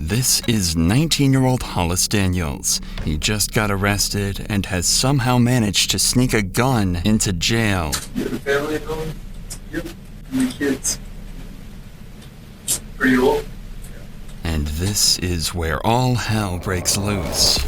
This is 19-year-old Hollis Daniels. He just got arrested and has somehow managed to sneak a gun into jail. You have a family at home? Yep. How many kids? Pretty old? And this is where all hell breaks loose.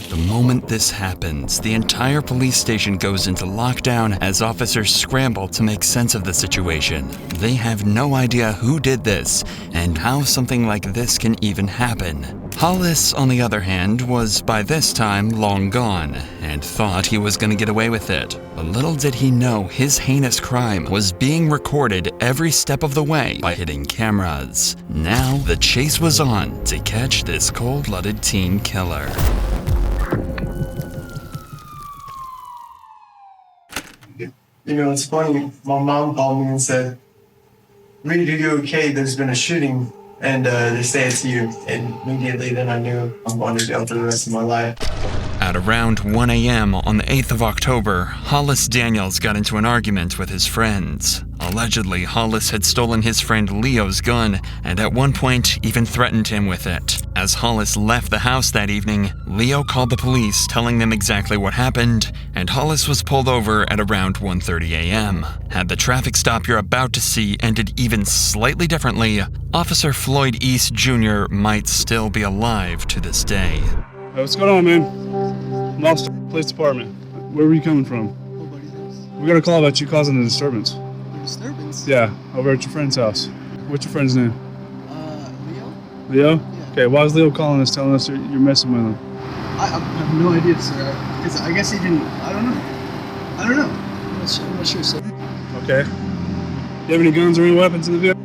The moment this happens, the entire police station goes into lockdown as officers scramble to make sense of the situation. They have no idea who did this and how something like this can even happen. Hollis, on the other hand, was by this time long gone and thought he was going to get away with it. But little did he know his heinous crime was being recorded every step of the way by hidden cameras. Now, the chase was on to catch this cold-blooded teen killer. You know, it's funny. My mom called me and said, "Reed, are you okay? There's been a shooting, and they say it's you." And immediately then I knew I'm going to jail for the rest of my life. At around 1 a.m. on the 8th of October, Hollis Daniels got into an argument with his friends. Allegedly, Hollis had stolen his friend Leo's gun and at one point even threatened him with it. As Hollis left the house that evening, Leo called the police telling them exactly what happened, and Hollis was pulled over at around 1:30 a.m. Had the traffic stop you're about to see ended even slightly differently, Officer Floyd East Jr. might still be alive to this day. Hey, what's going on, man? I'm Officer Police Department. Where were you coming from? Nobody's house. We got a call about you causing a disturbance. A disturbance? Yeah, over at your friend's house. What's your friend's name? Leo? Leo? Yeah. Okay, why is Leo calling us telling us you're messing with him? I have no idea, sir. Because I guess he didn't. I don't know. I'm not sure, sir. Okay. You have any guns or any weapons in the vehicle?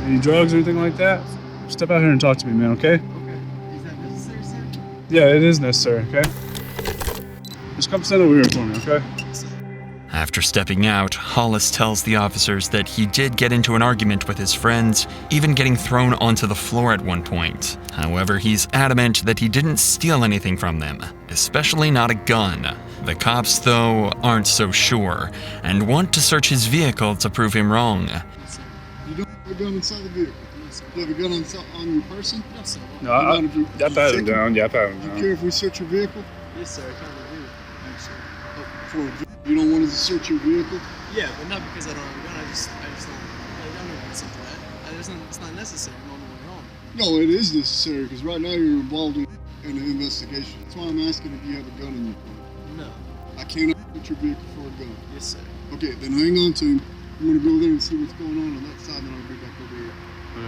Any drugs or anything like that? Step out here and talk to me, man, okay? Okay. Is that necessary, sir? Yeah, it is necessary, okay? Just come stand over here for me, okay? After stepping out, Hollis tells the officers that he did get into an argument with his friends, even getting thrown onto the floor at one point. However, he's adamant that he didn't steal anything from them, especially not a gun. The cops, though, aren't so sure, and want to search his vehicle to prove him wrong. You don't have a gun inside the vehicle? You have a gun on your person? No, sir. No, I pat him down. Yeah, I pat him Do you down. care if we search your vehicle? Yes, sir. I kind of do. Thanks, sir. You don't want us to search your vehicle? Yeah, but not because I don't have a gun. I just don't. I'm not consent to that. It's not necessary. I'm on the way home. No, it is necessary because right now you're involved in an investigation. That's why I'm asking if you have a gun in your car. No. I cannot search your vehicle for a gun. Yes, sir. Okay, then hang on to him. I'm going to go there and see what's going on that side, and then I'll be back over here. So,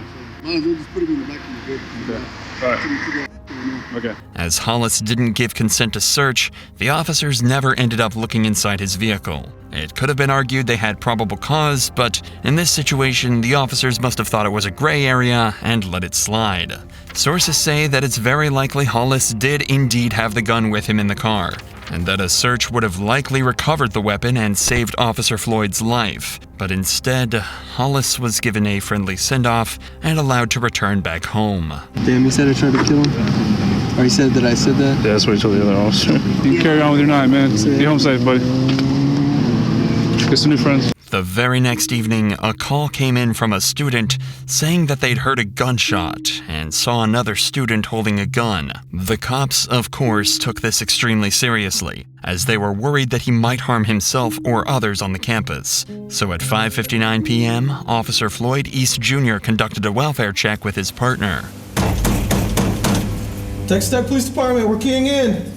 might as well just put him in the back of the vehicle. Okay. All right. So we figure out what's going on. Okay. As Hollis didn't give consent to search, the officers never ended up looking inside his vehicle. It could have been argued they had probable cause, but in this situation, the officers must have thought it was a gray area and let it slide. Sources say that it's very likely Hollis did indeed have the gun with him in the car, and that a search would have likely recovered the weapon and saved Officer Floyd's life. But instead, Hollis was given a friendly send-off and allowed to return back home. Damn, you said I tried to kill him? Or you said that I said that? Yeah, that's what he told the other officer. You can carry on with your night, man. Be home safe, buddy. Get some new friends. The very next evening, a call came in from a student saying that they'd heard a gunshot and saw another student holding a gun. The cops, of course, took this extremely seriously, as they were worried that he might harm himself or others on the campus. So at 5:59 p.m., Officer Floyd East Jr. conducted a welfare check with his partner. Texas Tech Police Department, we're keying in.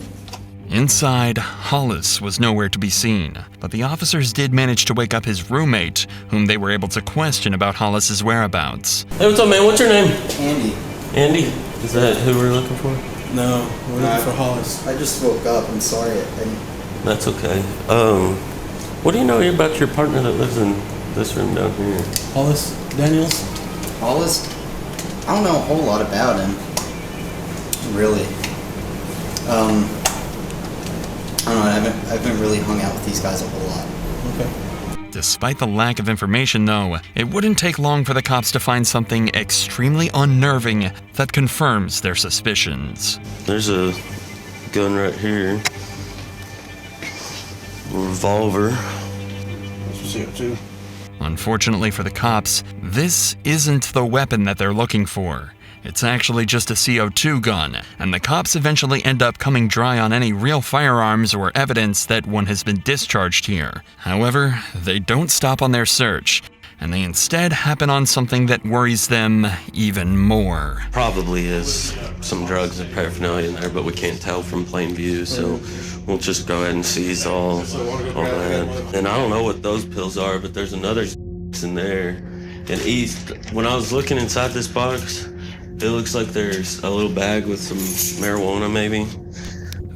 Inside, Hollis was nowhere to be seen, but the officers did manage to wake up his roommate, whom they were able to question about Hollis's whereabouts. Hey, what's up, man? What's your name? Andy. Andy? Is that who we're looking for? No, we're looking for Hollis. I just woke up. I'm sorry. That's okay. What do you know about your partner that lives in this room down here? Hollis Daniels? Hollis? I don't know a whole lot about him. Really. I don't know, I haven't really hung out with these guys a whole lot. Okay. Despite the lack of information, though, it wouldn't take long for the cops to find something extremely unnerving that confirms their suspicions. There's a gun right here. A revolver. That's what's here, too. Unfortunately for the cops, this isn't the weapon that they're looking for. It's actually just a CO2 gun, and the cops eventually end up coming dry on any real firearms or evidence that one has been discharged here. However, they don't stop on their search, and they instead happen on something that worries them even more. Probably is some drugs and paraphernalia in there, but we can't tell from plain view, so we'll just go ahead and seize all that. And I don't know what those pills are, but there's another in there. And when I was looking inside this box, it looks like there's a little bag with some marijuana, maybe.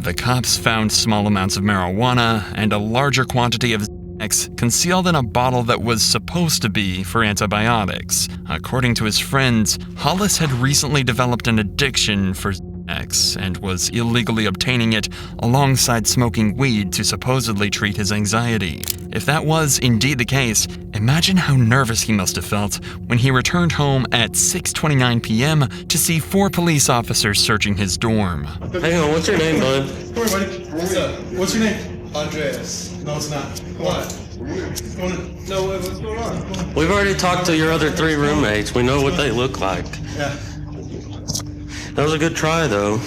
The cops found small amounts of marijuana and a larger quantity of X concealed in a bottle that was supposed to be for antibiotics. According to his friends, Hollis had recently developed an addiction for X and was illegally obtaining it alongside smoking weed to supposedly treat his anxiety. If that was indeed the case, imagine how nervous he must have felt when he returned home at 6:29 p.m. to see 4 police officers searching his dorm. Hang on, what's your name, bud? Come here, buddy. What's up? What's your name? Andreas. No, it's not. What? No, what's going on? We've already talked to your other 3 roommates. We know what they look like. Yeah. That was a good try, though.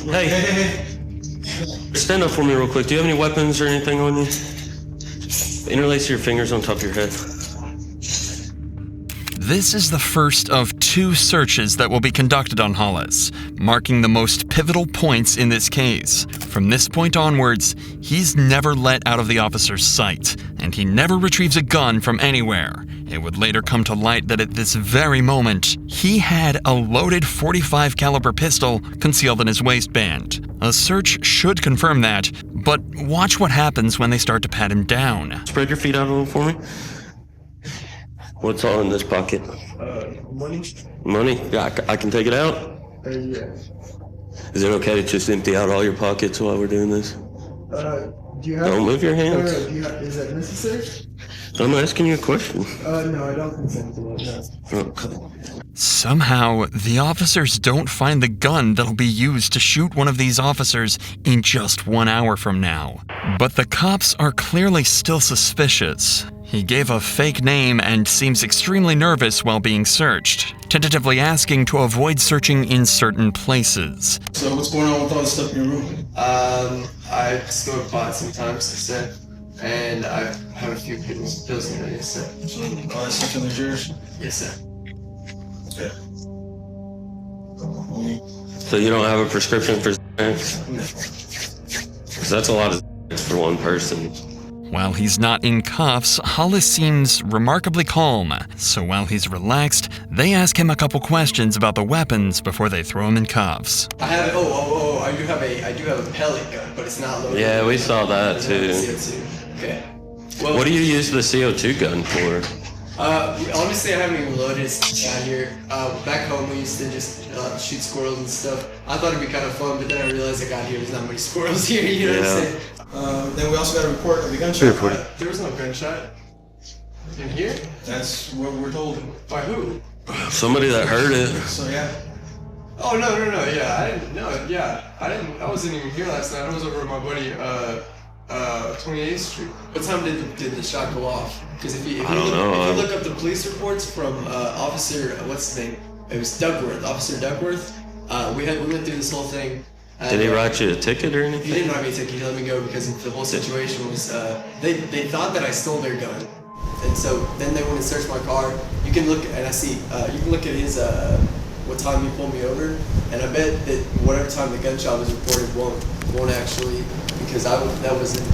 Hey, stand up for me real quick. Do you have any weapons or anything on you? Interlace your fingers on top of your head. This is the first of 2 searches that will be conducted on Hollis, marking the most pivotal points in this case. From this point onwards, he's never let out of the officer's sight, and he never retrieves a gun from anywhere. It would later come to light that at this very moment, he had a loaded .45 caliber pistol concealed in his waistband. A search should confirm that, but watch what happens when they start to pat him down. Spread your feet out a little for me. What's all in this pocket? Money? Money? Yeah, I can take it out? Yeah. Is it okay to just empty out all your pockets while we're doing this? Do you have... Don't move your hands. Do you have... Is that necessary? I'm asking you a question. No, I don't consent to that, no. Okay. Somehow, the officers don't find the gun that'll be used to shoot one of these officers in just 1 hour from now. But the cops are clearly still suspicious. He gave a fake name and seems extremely nervous while being searched, tentatively asking to avoid searching in certain places. So what's going on with all the stuff in your room? I smoke pot sometimes, I said, and I have a few pills in there, yes, sir. All that stuff in there's yours? Yes, sir. Okay. So you don't have a prescription for Xanax? No. Because that's a lot of Xanax for one person. While he's not in cuffs, Hollis seems remarkably calm, so while he's relaxed, they ask him a couple questions about the weapons before they throw him in cuffs. I have, I do have a pellet gun, but it's not loaded. Yeah, we saw that too. CO2. Okay. Well, What do you use the CO2 gun for? Honestly, I haven't even loaded it down here. Back home, we used to just shoot squirrels and stuff. I thought it'd be kind of fun, but then I realized I got here, there's not many squirrels here, you know what I'm saying? Then we also got a report of the gunshot. There was no gunshot. In here? That's what we're told. By who? Somebody that heard it. So yeah. Oh, no, yeah, I wasn't even here last night. I was over at my buddy, 28th Street. What time did the shot go off? Because if you look up the police reports from Officer, what's his name? It was Duckworth, Officer Duckworth. We went through this whole thing. Did he write you a ticket or anything? He didn't write me a ticket. He let me go because the whole situation was they thought that I stole their gun, and so then they went and searched my car. You can look and I see you can look at his what time he pulled me over, and I bet that whatever time the gunshot was reported won't actually, because that wasn't.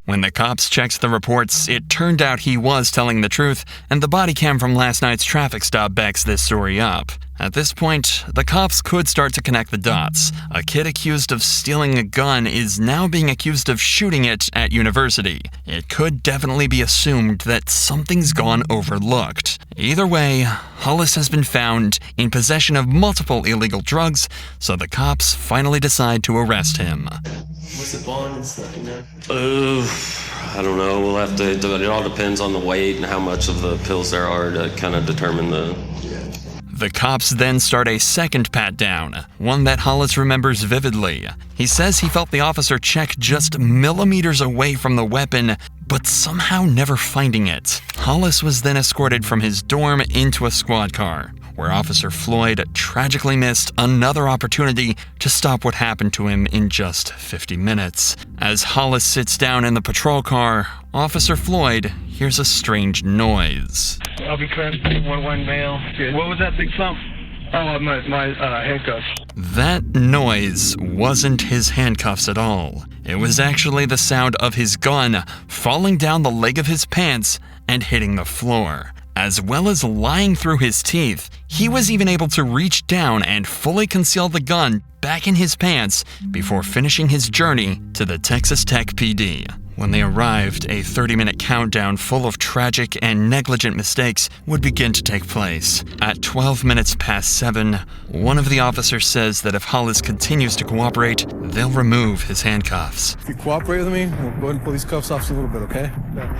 When the cops checked the reports, it turned out he was telling the truth, and the body cam from last night's traffic stop backs this story up. At this point, the cops could start to connect the dots. A kid accused of stealing a gun is now being accused of shooting it at university. It could definitely be assumed that something's gone overlooked. Either way, Hollis has been found in possession of multiple illegal drugs, so the cops finally decide to arrest him. What's the bond and stuff, you know? I don't know. We'll have to. It all depends on the weight and how much of the pills there are to kind of determine the. The cops then start a second pat-down, one that Hollis remembers vividly. He says he felt the officer check just millimeters away from the weapon, but somehow never finding it. Hollis was then escorted from his dorm into a squad car, where Officer Floyd tragically missed another opportunity to stop what happened to him in just 50 minutes. As Hollis sits down in the patrol car, Officer Floyd hears a strange noise. I'll be clear. 1-1 male. What was that big thump? Oh, my handcuffs. That noise wasn't his handcuffs at all. It was actually the sound of his gun falling down the leg of his pants and hitting the floor. As well as lying through his teeth, he was even able to reach down and fully conceal the gun back in his pants before finishing his journey to the Texas Tech PD. When they arrived, a 30-minute countdown full of tragic and negligent mistakes would begin to take place. At 12 minutes past 7, one of the officers says that if Hollis continues to cooperate, they'll remove his handcuffs. If you cooperate with me, we'll go ahead and pull these cuffs off a little bit, okay?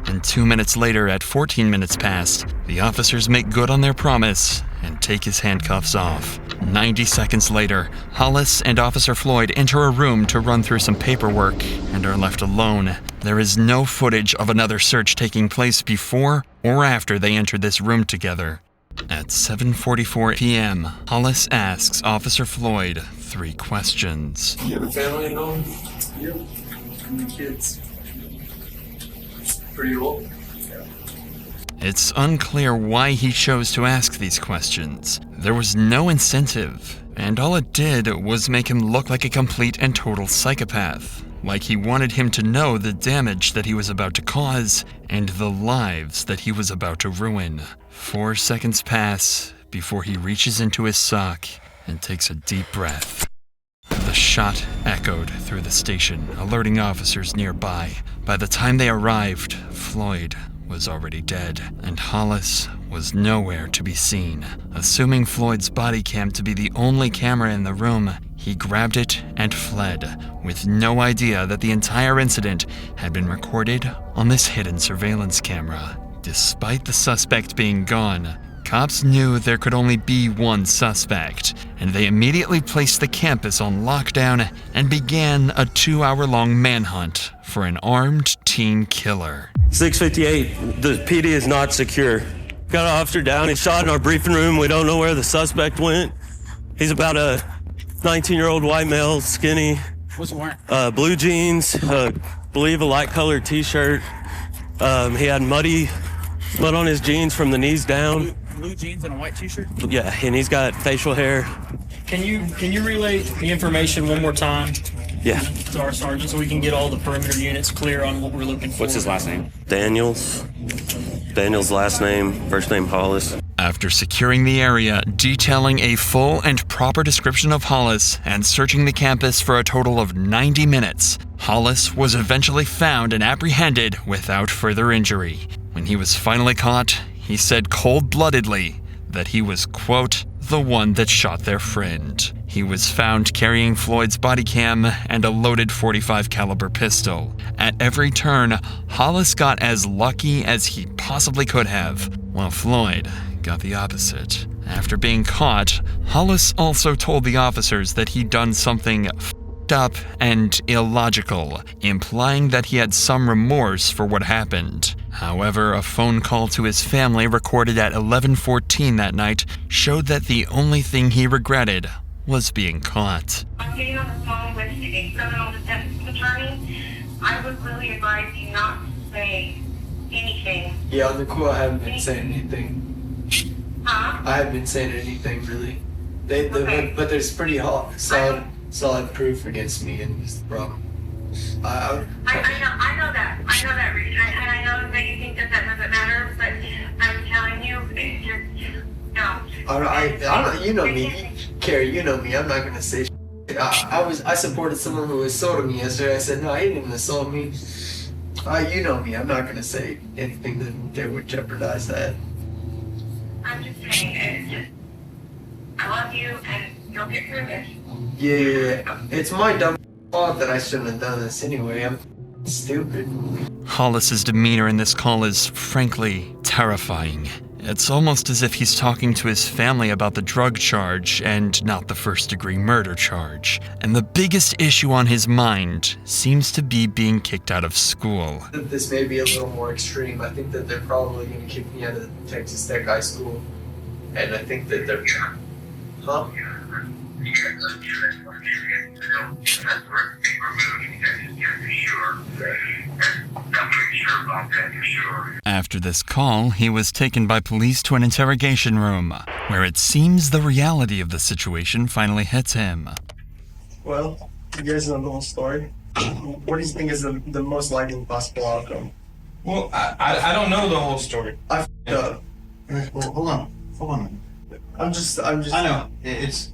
And 2 minutes later, at 14 minutes past, the officers make good on their promise and take his handcuffs off. 90 seconds later, Hollis and Officer Floyd enter a room to run through some paperwork and are left alone. There is no footage of another search taking place before or after they entered this room together. At 7:44 p.m., Hollis asks Officer Floyd 3 questions. You have a family at home? Yep. How many kids? Pretty old. It's unclear why he chose to ask these questions. There was no incentive, and all it did was make him look like a complete and total psychopath. Like he wanted him to know the damage that he was about to cause and the lives that he was about to ruin. 4 seconds pass before he reaches into his sock and takes a deep breath. The shot echoed through the station, alerting officers nearby. By the time they arrived, Floyd was already dead, and Hollis was nowhere to be seen. Assuming Floyd's body cam to be the only camera in the room, he grabbed it and fled, with no idea that the entire incident had been recorded on this hidden surveillance camera. Despite the suspect being gone, cops knew there could only be one suspect, and they immediately placed the campus on lockdown and began a 2-hour-long manhunt for an armed teen killer. 658, the PD is not secure. Got an officer down, he's shot in our briefing room. We don't know where the suspect went. He's about a 19-year-old white male, skinny. What's he wearing? Blue jeans, believe a light colored t-shirt. He had mud on his jeans from the knees down. Blue jeans and a white t-shirt? Yeah, and he's got facial hair. Can you relay the information one more time? Yeah. To our sergeant so we can get all the perimeter units clear on what we're looking for. What's his last name? Daniels. Daniels' last name, first name Hollis. After securing the area, detailing a full and proper description of Hollis, and searching the campus for a total of 90 minutes, Hollis was eventually found and apprehended without further injury. When he was finally caught, he said cold-bloodedly that he was, quote, the one that shot their friend. He was found carrying Floyd's body cam and a loaded .45 caliber pistol. At every turn, Hollis got as lucky as he possibly could have, while Floyd got the opposite. After being caught, Hollis also told the officers that he'd done something f***ed up and illogical, implying that he had some remorse for what happened. However, a phone call to his family recorded at 11:14 that night showed that the only thing he regretted was being caught. I'm getting on the phone with a criminal defense attorney. I would really advise you not to say anything. Yeah, on the call, I haven't been saying anything. Huh? I haven't been saying anything really. Okay. But there's pretty solid proof against me, and that's the problem. I know that. I know that, Reed. And I know that you think that doesn't matter, but I'm telling you, it's just, no. You know me, Carrie. You know me. I'm not gonna say. I supported someone who assaulted me yesterday. I said no, he didn't even assault me. You know me. I'm not gonna say anything that would jeopardize that. I'm just saying, it's just, I love you, and you'll get through this. Yeah. It's my dumb fault that I shouldn't have done this anyway. I'm stupid. Hollis's demeanor in this call is frankly terrifying. It's almost as if he's talking to his family about the drug charge and not the first-degree murder charge. And the biggest issue on his mind seems to be being kicked out of school. This may be a little more extreme. I think that they're probably going to kick me out of Texas Tech High School. And I think that they're... Huh? After this call, he was taken by police to an interrogation room, where it seems the reality of the situation finally hits him. Well, you guys know the whole story. What do you think is the most likely possible outcome? Well, I don't know the whole story. I f***ed up. Well, hold on. I'm just. I know it's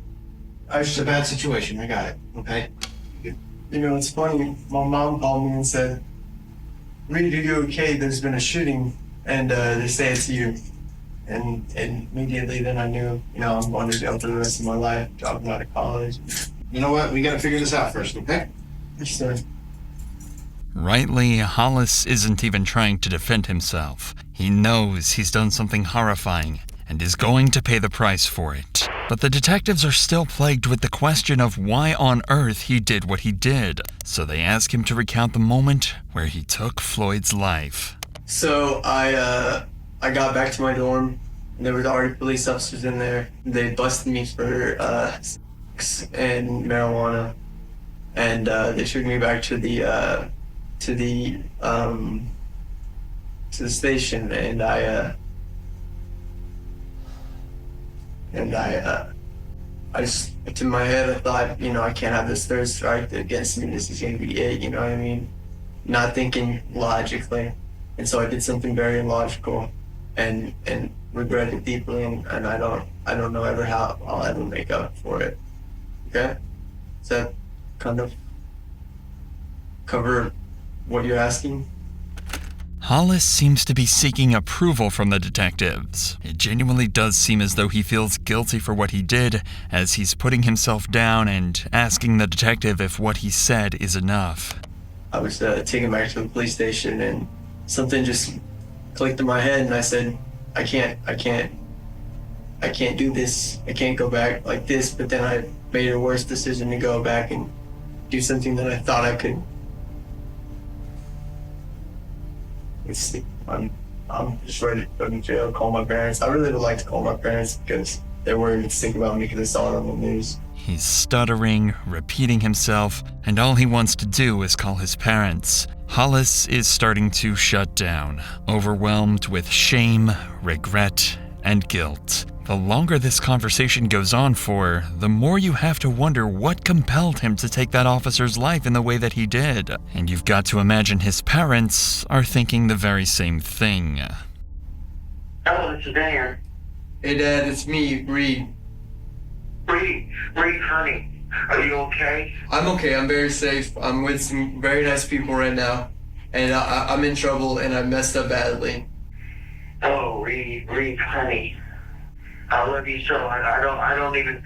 a bad situation. I got it. Okay. You know, it's funny. My mom called me and said, "Reed, are you okay? There's been a shooting, and they say it's you." And immediately then I knew, you know, I'm going to jail for the rest of my life, dropping out of college. You know what? We got to figure this out first, okay? Yes, sir. Rightly, Hollis isn't even trying to defend himself. He knows he's done something horrifying and is going to pay the price for it. But the detectives are still plagued with the question of why on earth he did what he did. So they ask him to recount the moment where he took Floyd's life. So I got back to my dorm, and there was already police officers in there. They busted me for sex and marijuana, and they took me back to the station, and I just, in my head, I thought, you know, I can't have this third strike against me. This is gonna be it, you know what I mean? Not thinking logically, and so I did something very illogical, and regret it deeply, and I don't know ever how I'll ever make up for it. Okay, does that kind of cover what you're asking? Hollis seems to be seeking approval from the detectives. It genuinely does seem as though he feels guilty for what he did, as he's putting himself down and asking the detective if what he said is enough. I was taken back to the police station, and something just clicked in my head, and I said, I can't do this. I can't go back like this. But then I made a worse decision to go back and do something that I thought I could. I'm just ready to go to jail, call my parents. I really would like to call my parents because they're worried to think about me because they saw it on the news. He's stuttering, repeating himself, and all he wants to do is call his parents. Hollis is starting to shut down, overwhelmed with shame, regret, and guilt. The longer this conversation goes on for, the more you have to wonder what compelled him to take that officer's life in the way that he did. And you've got to imagine his parents are thinking the very same thing. Hello, this is Dan. Hey, Dad, it's me, Reed. Reed, honey, are you okay? I'm okay. I'm very safe. I'm with some very nice people right now, and I'm in trouble, and I messed up badly. Oh, Reed, honey, I love you so much. I don't even.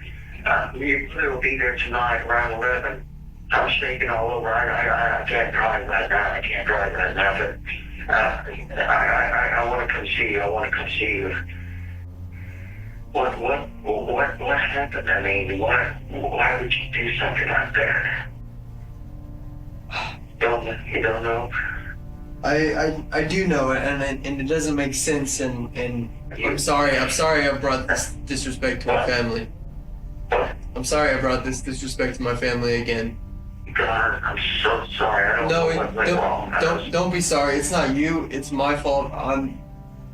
You'll be there tonight around 11. I'm shaking all over. I can't drive right now. I can't drive right now, but I want to come see you. I want to come see you. What happened? I mean, why would you do something like that? You don't know? I do know it, and it doesn't make sense, and I'm sorry I brought this disrespect to my family. I'm sorry I brought this disrespect to my family again. God, I'm so sorry. I don't know what went wrong. Don't be sorry. It's not you. It's my fault.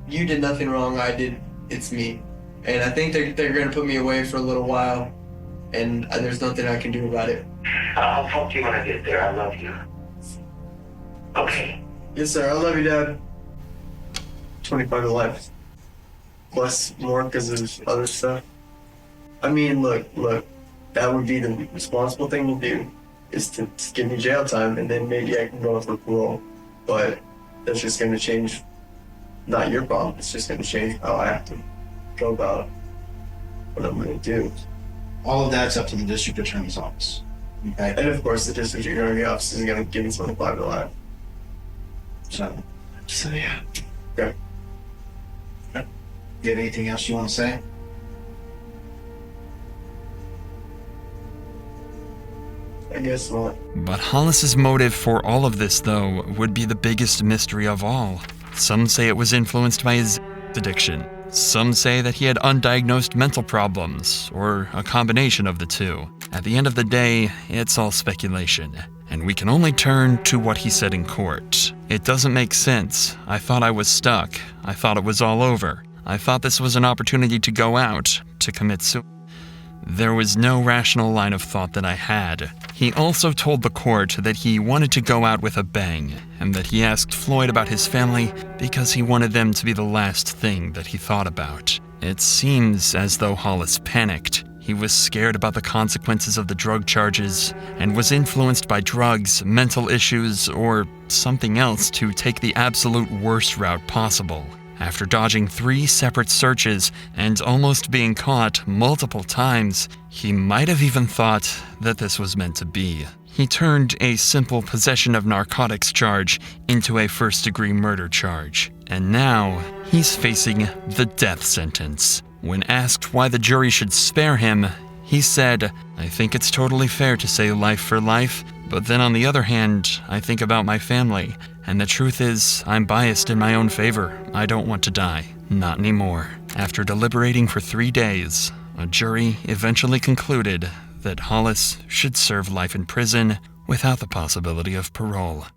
You did nothing wrong. I did. It's me. And I think they're gonna put me away for a little while, and there's nothing I can do about it. I'll talk to you when I get there. I love you. Okay. Yes, sir. I love you, Dad. 25 to life. Plus more because of other stuff. I mean, look. That would be the responsible thing to do, is to give me jail time, and then maybe I can go for parole. But that's just gonna change. Not your problem. It's just gonna change how I have to go about what I'm gonna do. All of that's up to the district attorney's office. Okay. And of course, the district attorney's office is gonna give me 25 to life. So yeah. Okay. you have anything else you want to say? I guess not. But Hollis's motive for all of this, though, would be the biggest mystery of all. Some say it was influenced by his addiction. Some say that he had undiagnosed mental problems, or a combination of the two. At the end of the day, it's all speculation, and we can only turn to what he said in court. It doesn't make sense. I thought I was stuck. I thought it was all over. I thought this was an opportunity to go out, to commit suicide. There was no rational line of thought that I had. He also told the court that he wanted to go out with a bang, and that he asked Floyd about his family because he wanted them to be the last thing that he thought about. It seems as though Hollis panicked. He was scared about the consequences of the drug charges, and was influenced by drugs, mental issues, or something else to take the absolute worst route possible. After dodging 3 separate searches and almost being caught multiple times, he might have even thought that this was meant to be. He turned a simple possession of narcotics charge into a first-degree murder charge, and now he's facing the death sentence. When asked why the jury should spare him, he said, "I think it's totally fair to say life for life, but then on the other hand, I think about my family. And the truth is, I'm biased in my own favor. I don't want to die. Not anymore." After deliberating for 3 days, a jury eventually concluded that Hollis should serve life in prison without the possibility of parole.